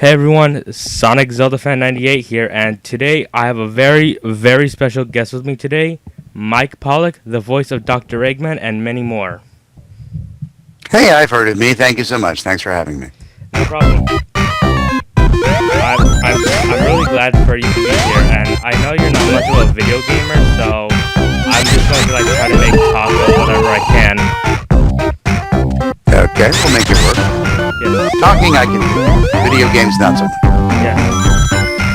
Hey everyone, Sonic Zelda Fan 98 here, and today I have a very, very special guest with me today, Mike Pollock, the voice of Dr. Eggman, and many more. Hey, I've heard of me. Thank you so much. Thanks for having me. No problem. I'm really glad for you to be here, and I know you're not much of a video gamer, so I'm just going to try to make talk of whatever I can. Okay, we'll make it work. Yes. Talking I can do. Video games not so much. Yeah.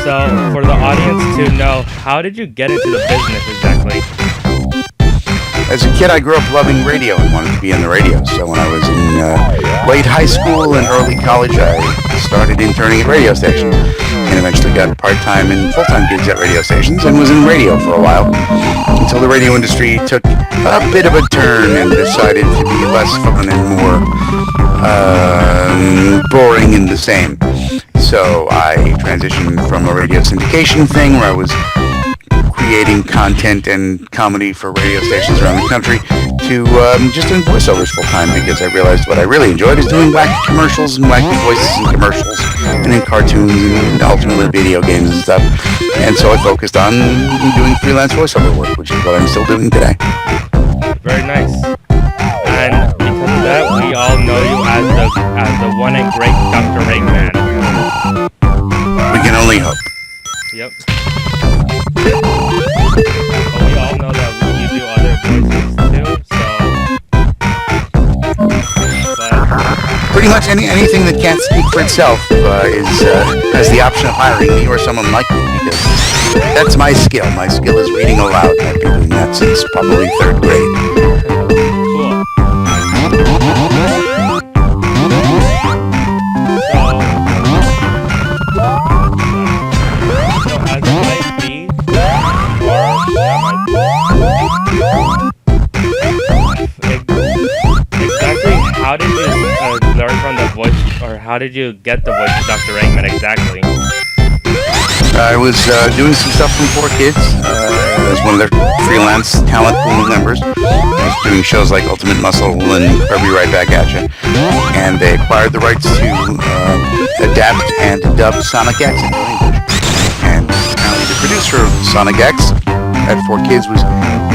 So, for the audience to know, how did you get into the business exactly? As a kid, I grew up loving radio and wanted to be in the radio. So when I was in late high school and early college, I started interning at radio stations and eventually got part-time and full-time gigs at radio stations and was in radio for a while until the radio industry took a bit of a turn and decided to be less fun and more boring and the same. So I transitioned from a radio syndication thing where I was creating content and comedy for radio stations around the country to just doing voiceovers full time, because I realized what I really enjoyed is doing wacky commercials and wacky voices in commercials and in cartoons and ultimately video games and stuff. And so I focused on doing freelance voiceover work, which is what I'm still doing today. Very nice. And because of that, we all know you as the one and great Dr. Eggman. We can only hope. Yep. But we all know that you do other voices too, so... Pretty much anything that can't speak for itself has the option of hiring me or someone like me, because that's my skill. My skill is reading aloud, and I've been doing that since probably 3rd grade. Cool. How did you learn from the voice, or how did you get the voice of Dr. Eggman exactly? I was doing some stuff from 4Kids as one of their freelance talent pool members. I was doing shows like Ultimate Muscle and Kirby Right Back At Ya. And they acquired the rights to adapt and dub Sonic X into English. And apparently the producer of Sonic X at 4Kids was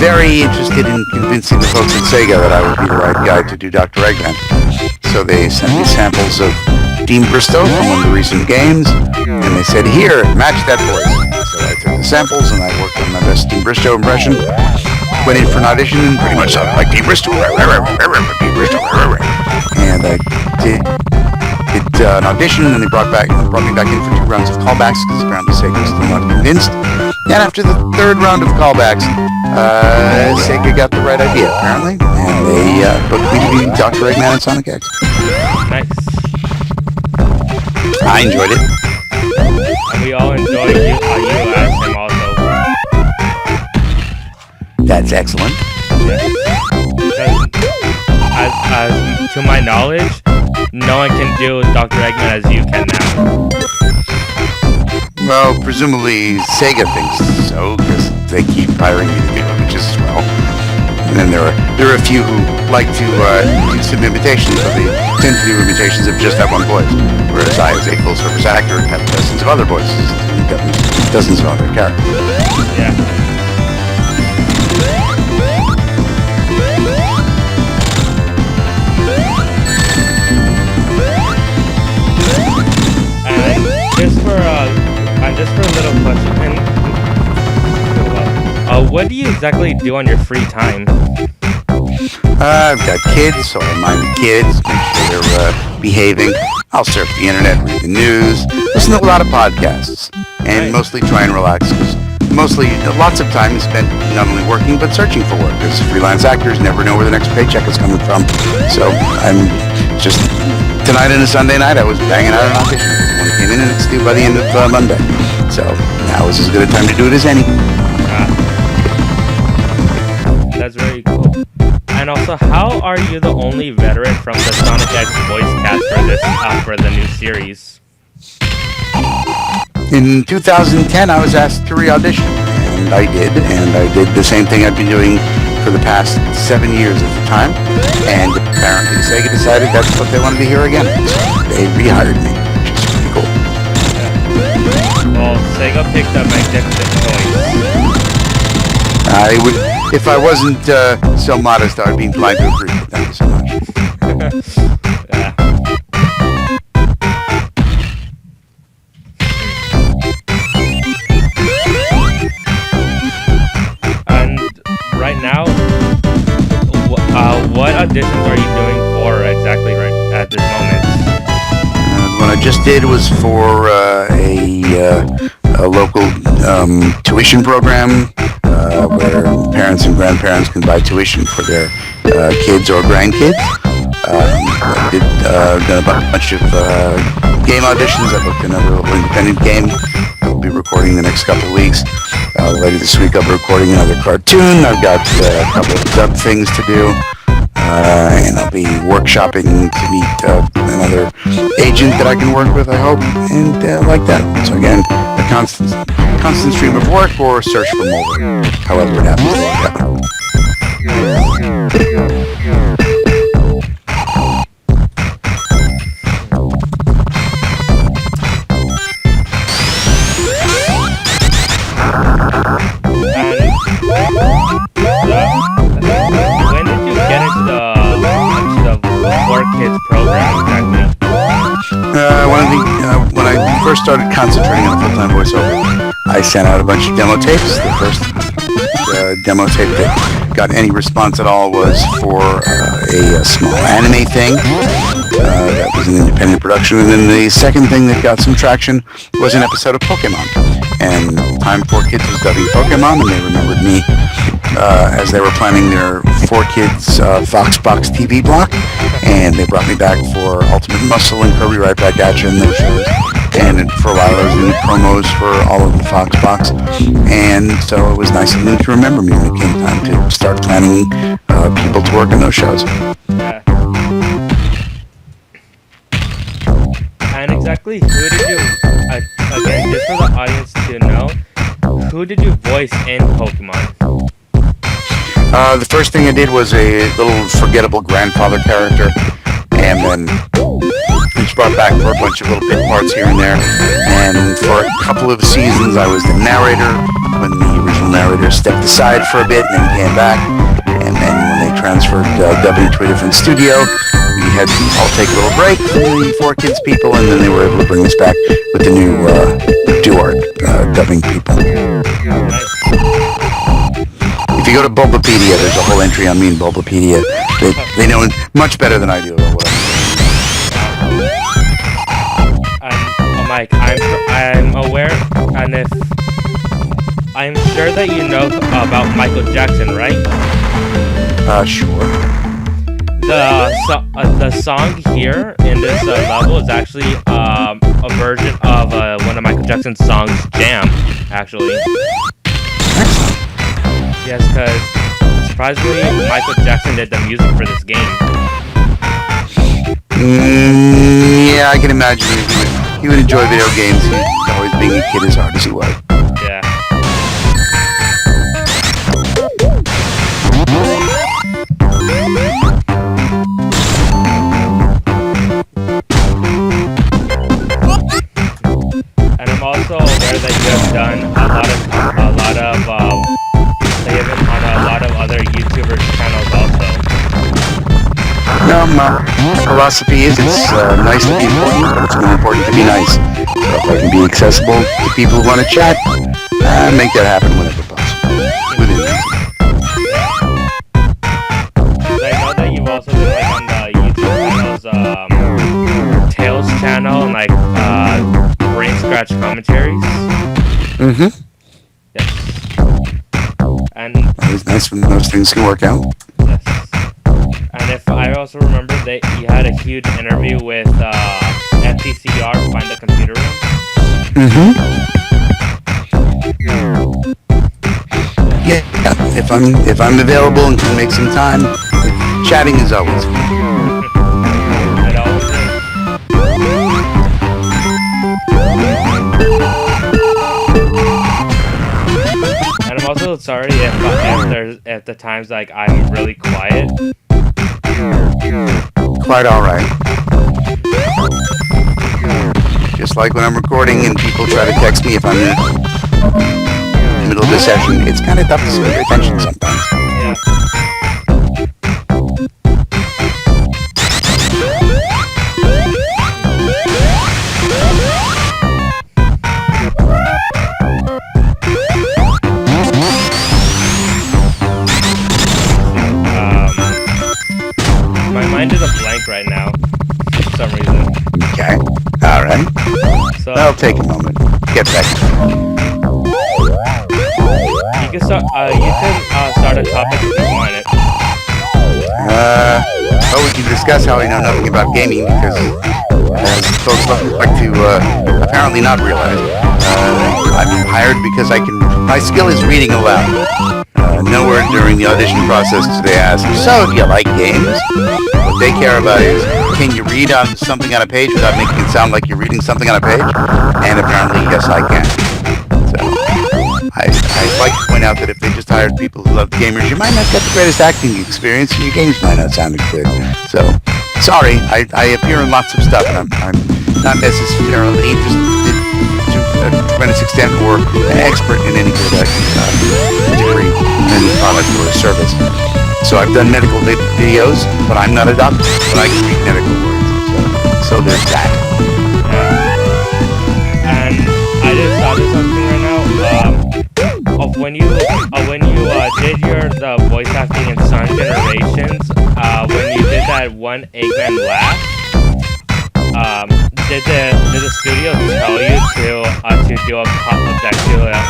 very interested in convincing the folks at Sega that I would be the right guy to do Dr. Eggman. So they sent me samples of Dean Bristow from one of the recent games, and they said, "Here, match that voice." So I took the samples and I worked on my best Dean Bristow impression, went in for an audition and pretty much sounded like Dean Bristow. And I did an audition, and they brought me back in for 2 rounds of callbacks, because apparently Sega was still not convinced. And after the 3rd round of callbacks, Sega got the right idea, apparently, and they booked me to be Dr. Eggman and Sonic X. Nice. I enjoyed it. And we all enjoyed you as him also. That's excellent. Yes. Because, as to my knowledge, no one can do Dr. Eggman as you can now. Well, presumably Sega thinks so, because they keep hiring me to do images as well. And then there are a few who like to do some imitations, but they tend to do imitations of just that one voice. Whereas I, as a full-service actor, have dozens of other voices, dozens of other characters. Yeah. And just for a little question, what do you exactly do on your free time? I've got kids, so I mind the kids, make sure they're behaving. I'll surf the internet, read the news, listen to a lot of podcasts, and mostly try and relax, because lots of time is spent not only working, but searching for work, because freelance actors never know where the next paycheck is coming from. So I'm just, tonight and a Sunday night, I was banging out an audition. One came in, and it's due by the end of Monday. So now is as good a time to do it as any. That's very cool. And also, how are you the only veteran from the Sonic X voice cast for the new series? In 2010, I was asked to re-audition, and I did the same thing I've been doing for the past 7 years at the time, and apparently Sega decided that's what they wanted to hear again. So they rehired me, which is pretty cool. Sega picked a magnificent choice. I would, if I wasn't so modest, I would be inclined to agree. Thank you so much. Yeah. And right now, what auditions are you doing for exactly right at this moment? What I just did was for a local tuition program where parents and grandparents can buy tuition for their kids or grandkids. I did done a bunch of game auditions. I booked another little independent game I'll be recording the next couple of weeks. Later this week I'll be recording another cartoon. I've got a couple of dub things to do. And I'll be workshopping to meet another agent that I can work with, I hope, and like that. So again, a constant stream of work or search for mobile, however it happens to work out. When did you get into the 4Kids program exactly? When I first started concentrating on full-time voiceover, I sent out a bunch of demo tapes. The first demo tape that got any response at all was for a small anime thing. That was an independent production. And then the second thing that got some traction was an episode of Pokemon. And Time 4Kids was dubbing Pokemon, and they remembered me as they were planning their 4Kids Foxbox TV block. And they brought me back for Ultimate Muscle and Kirby Right Back At You and those shows. And for a while I was doing promos for all of the Foxbox. And so it was nice of them to remember me when it came time to start planning people to work on those shows. Yeah. And exactly who did you, again, just for the audience to know, who did you voice in Pokemon? The first thing I did was a little forgettable grandfather character, and then each brought back for a bunch of little bit parts here and there. And for a couple of seasons I was the narrator when the original narrator stepped aside for a bit and then came back. And then when they transferred dubbing to a different studio, we had to all take a little break from the 4Kids people, and then they were able to bring us back with the new Duart dubbing people. If you go to Bulbapedia, there's a whole entry on me in Bulbapedia. They know much better than I do about what Mike, I'm aware, and if I'm sure that you know about Michael Jackson, right? Sure. The song here in this level is actually a version of one of Michael Jackson's songs, Jam, actually. Yes, because surprisingly, Michael Jackson did the music for this game. Yeah, I can imagine he would enjoy video games. He's always being a kid as hard as he was. Yeah. And I'm also aware that you have done a lot of they have been on a lot of other YouTubers' channels also. No, my philosophy is it's nice to be important, but it's more important to be nice. So if I can be accessible to people who want to chat, make that happen whenever possible. Within reason. I know that you've also been like on the YouTube channels, Tails channel and like Brain Scratch commentaries. Mm-hmm. Yes. And Always nice when those things can work out. yes. And if I also remember that you had a huge interview with FTCR, Find the Computer Room. Mm-hmm. Yeah, if I'm available and can make some time, chatting is always fun. It always is. And I'm also sorry if the times like I'm really quiet. Quite all right. Just like when I'm recording and people try to text me if I'm in the middle of the session, it's kind of tough to see their attention sometimes. Yeah. My mind is a blank right now for some reason. Okay. All right. So I'll take a moment. Get back. you can start. Start a topic if you want it. Well, we can discuss how I know nothing about gaming because folks like to apparently not realize I'm hired because my skill is reading aloud. Nowhere during the audition process do they ask, so do you like games? What they care about is, can you read on something on a page without making it sound like you're reading something on a page? And apparently, yes, I can. So, I'd like to point out that if they just hired people who love gamers, you might not get the greatest acting experience, and your games might not sound as good. So, sorry, I appear in lots of stuff, and I'm not necessarily interested to a tremendous extent or an expert in any good degree in any product or service. So I've done medical videos, but I'm not a doctor, but I can read medical words. So there's that. Yeah. And I just thought of something right now. Of when you did the voice acting in Sonic Generations, when you did that one Eggman laugh, did the studio tell you to do a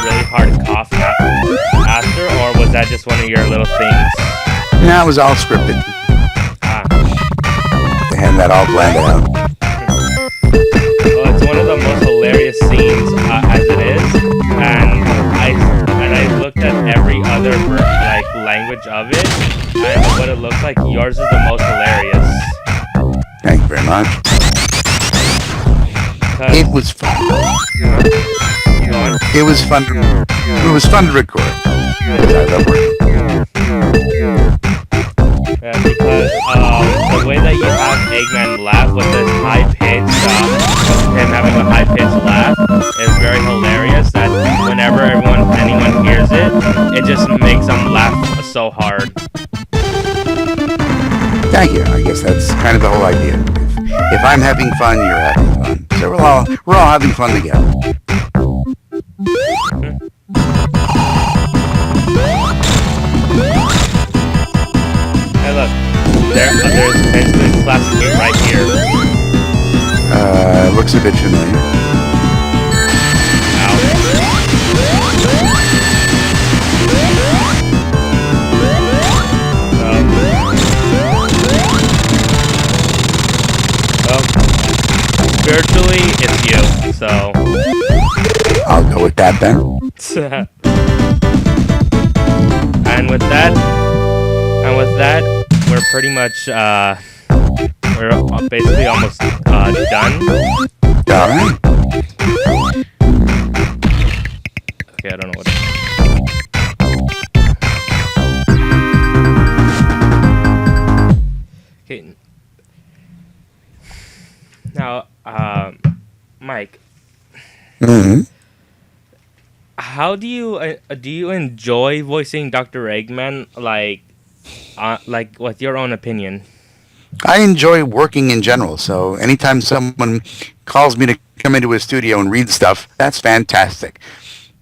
really hard cough after, or was that just one of your little things? No, it was all scripted. They had that all planned out. Well, it's one of the most hilarious scenes as it is, and I looked at every other language of it, and what it looks like, yours is the most hilarious. Thank you very much. It was fun. It was fun. It was fun to record. I love working. Yeah, because the way that you have Eggman laugh with this high pitch, him having a high pitched laugh, is very hilarious. That whenever anyone hears it, it just makes them laugh so hard. Thank you. I guess that's kind of the whole idea. If I'm having fun, you're having fun. So we're all having fun together. Hey, look, there's basically classic game right here. Looks a bit familiar. Virtually, it's you, so I'll go with that then. And with that, we're pretty much we're basically almost done. All right. Okay, I don't know what. Okay. Now, Mike. Mm-hmm. How do you enjoy voicing Dr. Eggman? Like with your own opinion. I enjoy working in general, so anytime someone calls me to come into a studio and read stuff, that's fantastic.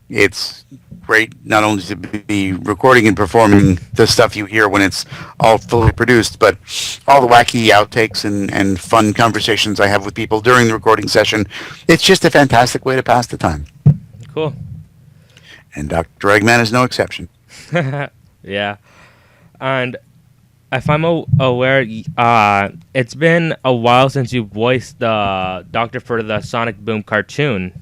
It's great not only to be recording and performing the stuff you hear when it's all fully produced, but all the wacky outtakes and fun conversations I have with people during the recording session. It's just a fantastic way to pass the time. Cool. And Dr. Eggman is no exception. Yeah. And if I'm aware, it's been a while since you voiced the Doctor for the Sonic Boom cartoon.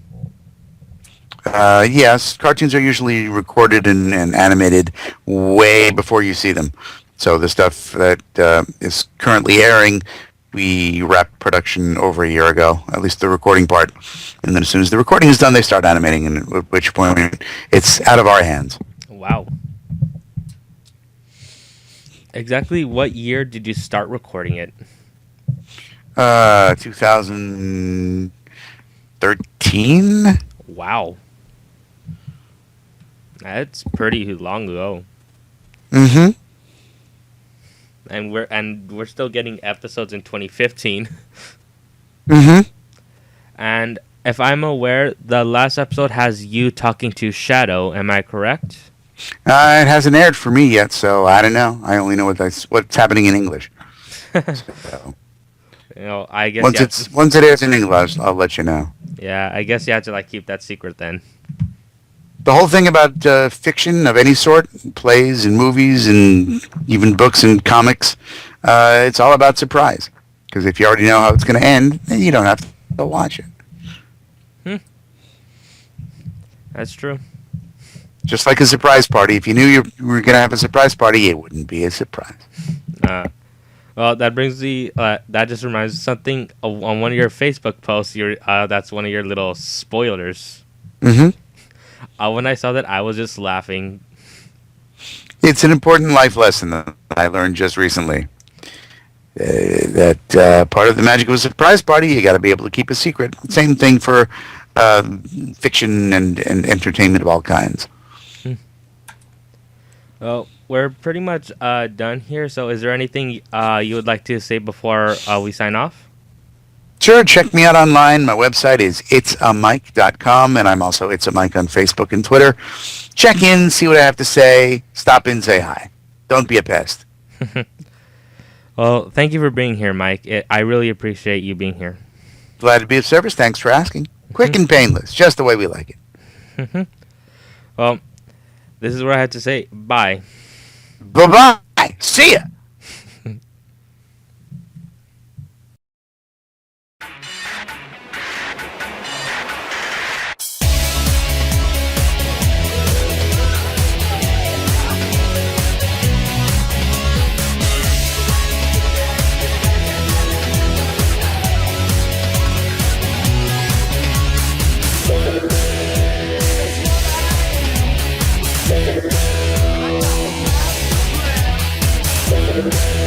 Yes, cartoons are usually recorded and animated way before you see them. So the stuff that is currently airing, we wrapped production over a year ago, at least the recording part. And then as soon as the recording is done, they start animating, and at which point it's out of our hands. Wow. Exactly what year did you start recording it? 2000. 13? Wow, that's pretty long ago. Mm-hmm. And we're still getting episodes in 2015. Mm-hmm. And if I'm aware, the last episode has you talking to Shadow. Am I correct? It hasn't aired for me yet, so I don't know. I only know what's happening in English. So, I guess you have to, once it airs in English, I'll let you know. yeah, I guess you have to like keep that secret then. The whole thing about fiction of any sort, plays and movies and even books and comics, it's all about surprise. Because if you already know how it's going to end, then you don't have to watch it. That's true. Just like a surprise party. If you knew you were going to have a surprise party, it wouldn't be a surprise. Well, that brings the that just reminds me of something on one of your Facebook posts. That's one of your little spoilers. Mm-hmm. When I saw that, I was just laughing. It's an important life lesson that I learned just recently. That part of the magic of a surprise party, you got to be able to keep a secret. Same thing for fiction and entertainment of all kinds. Well, we're pretty much done here. So, is there anything you would like to say before we sign off? Sure, check me out online. My website is itsamike.com, and I'm also It's a Mike on Facebook and Twitter. Check in, see what I have to say. Stop in, say hi. Don't be a pest. Well, thank you for being here, Mike. I really appreciate you being here. Glad to be of service. Thanks for asking. Quick and painless, just the way we like it. Well, this is what I had to say. Bye. Bye-bye. See ya. We'll be right back.